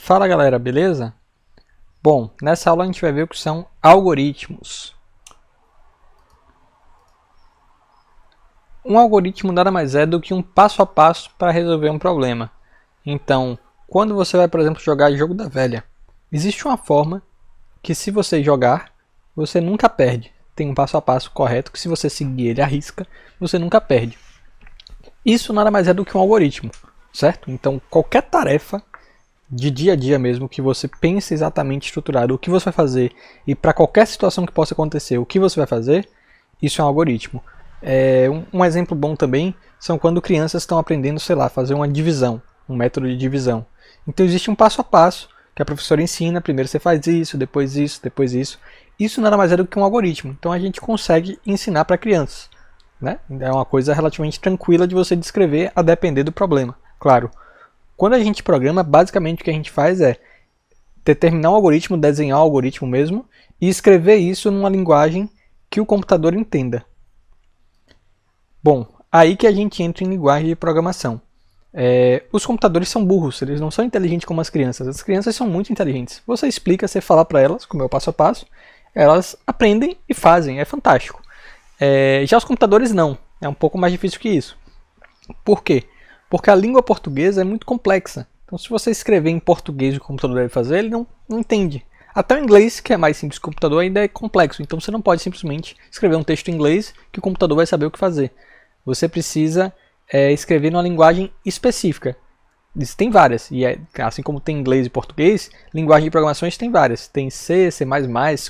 Fala galera, beleza? Bom, nessa aula a gente vai ver o que são algoritmos. Um algoritmo nada mais é do que um passo a passo para resolver um problema. Então, quando você vai, por exemplo, jogar jogo da velha, existe uma forma que se você jogar, você nunca perde. Tem um passo a passo correto que se você seguir ele à risca, você nunca perde. Isso nada mais é do que um algoritmo, certo? Então, qualquer tarefa de dia a dia mesmo, que você pense exatamente estruturado o que você vai fazer e para qualquer situação que possa acontecer, o que você vai fazer, isso é um algoritmo. Um exemplo bom também são quando crianças estão aprendendo, sei lá, fazer uma divisão, um método de divisão. Então existe um passo a passo que a professora ensina, primeiro você faz isso, depois isso, depois isso. Isso nada mais é do que um algoritmo, então a gente consegue ensinar para crianças, né? É uma coisa relativamente tranquila de você descrever a depender do problema, claro. Quando a gente programa, basicamente o que a gente faz é determinar um algoritmo, desenhar um algoritmo mesmo, e escrever isso numa linguagem que o computador entenda. Bom, aí que a gente entra em linguagem de programação. Os computadores são burros, eles não são inteligentes como as crianças. As crianças são muito inteligentes. Você explica, você fala para elas, como é o passo a passo, elas aprendem e fazem, é fantástico. Já os computadores não, é um pouco mais difícil que isso. Por quê? Porque a língua portuguesa é muito complexa. Então, se você escrever em português o que o computador deve fazer, ele não entende. Até o inglês, que é mais simples que o computador, ainda é complexo. Então, você não pode simplesmente escrever um texto em inglês que o computador vai saber o que fazer. Você precisa escrever numa linguagem específica. Tem várias. E assim como tem inglês e português, linguagem de programações tem várias. Tem C, C++,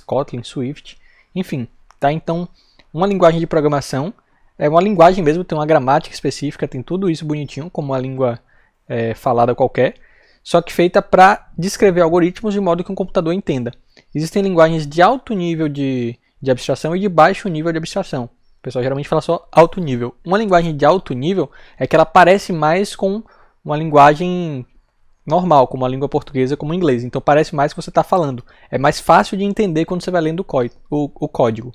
Kotlin, Swift, enfim. Tá? Então, uma linguagem de programação é uma linguagem mesmo, tem uma gramática específica, tem tudo isso bonitinho, como uma língua falada qualquer, só que feita para descrever algoritmos de modo que um computador entenda. Existem linguagens de alto nível de abstração e de baixo nível de abstração. O pessoal geralmente fala só alto nível. Uma linguagem de alto nível é que ela parece mais com uma linguagem normal, como a língua portuguesa, como o inglês. Então parece mais que você está falando. É mais fácil de entender quando você vai lendo o código.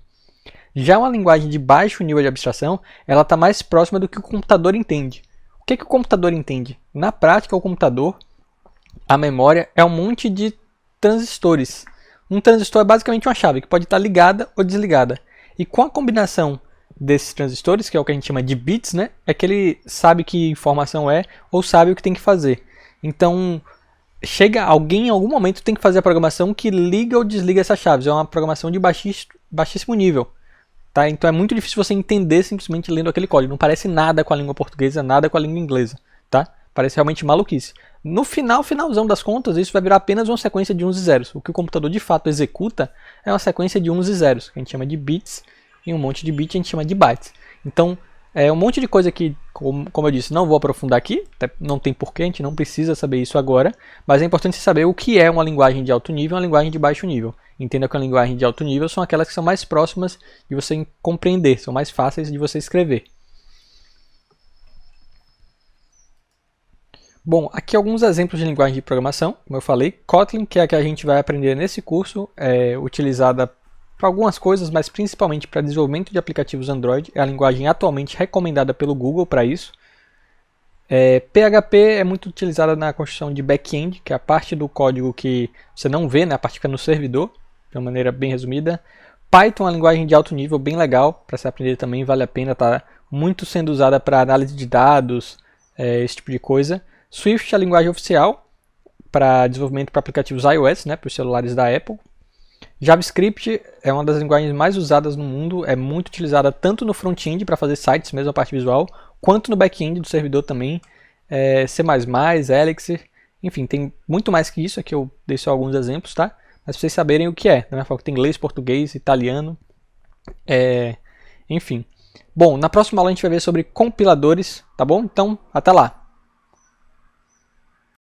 Já uma linguagem de baixo nível de abstração, ela está mais próxima do que o computador entende. O que o computador entende? Na prática, o computador, a memória, é um monte de transistores. Um transistor é basicamente uma chave que pode estar ligada ou desligada. E com a combinação desses transistores, que é o que a gente chama de bits, né, é que ele sabe que informação é ou sabe o que tem que fazer. Então, chega alguém em algum momento tem que fazer a programação que liga ou desliga essas chaves. É uma programação de baixíssimo nível. Tá? Então é muito difícil você entender simplesmente lendo aquele código. Não parece nada com a língua portuguesa, nada com a língua inglesa. Tá? Parece realmente maluquice. No finalzão das contas, isso vai virar apenas uma sequência de 1s e 0s. O que o computador de fato executa é uma sequência de 1s e 0s, que a gente chama de bits, e um monte de bits a gente chama de bytes. Então, um monte de coisa que, como eu disse, não vou aprofundar aqui, não tem porquê, a gente não precisa saber isso agora, mas é importante você saber o que é uma linguagem de alto nível e uma linguagem de baixo nível. Entenda que a linguagem de alto nível são aquelas que são mais próximas de você compreender, são mais fáceis de você escrever. Bom, aqui alguns exemplos de linguagem de programação, como eu falei. Kotlin, que é a que a gente vai aprender nesse curso, é utilizada para algumas coisas, mas principalmente para desenvolvimento de aplicativos Android. É a linguagem atualmente recomendada pelo Google para isso. PHP é muito utilizada na construção de back-end, que é a parte do código que você não vê, né? A parte que fica no servidor, de uma maneira bem resumida. Python é uma linguagem de alto nível, bem legal, para se aprender também, vale a pena, está muito sendo usada para análise de dados, esse tipo de coisa. Swift é a linguagem oficial para desenvolvimento para aplicativos iOS, né? Para os celulares da Apple. JavaScript é uma das linguagens mais usadas no mundo, é muito utilizada tanto no front-end para fazer sites, mesmo a parte visual, quanto no back-end do servidor também. C++, Elixir, enfim, tem muito mais que isso, aqui eu dei só alguns exemplos, tá? Mas para vocês saberem o que é, da minha forma, tem inglês, português, italiano, enfim. Bom, na próxima aula a gente vai ver sobre compiladores, tá bom? Então, até lá!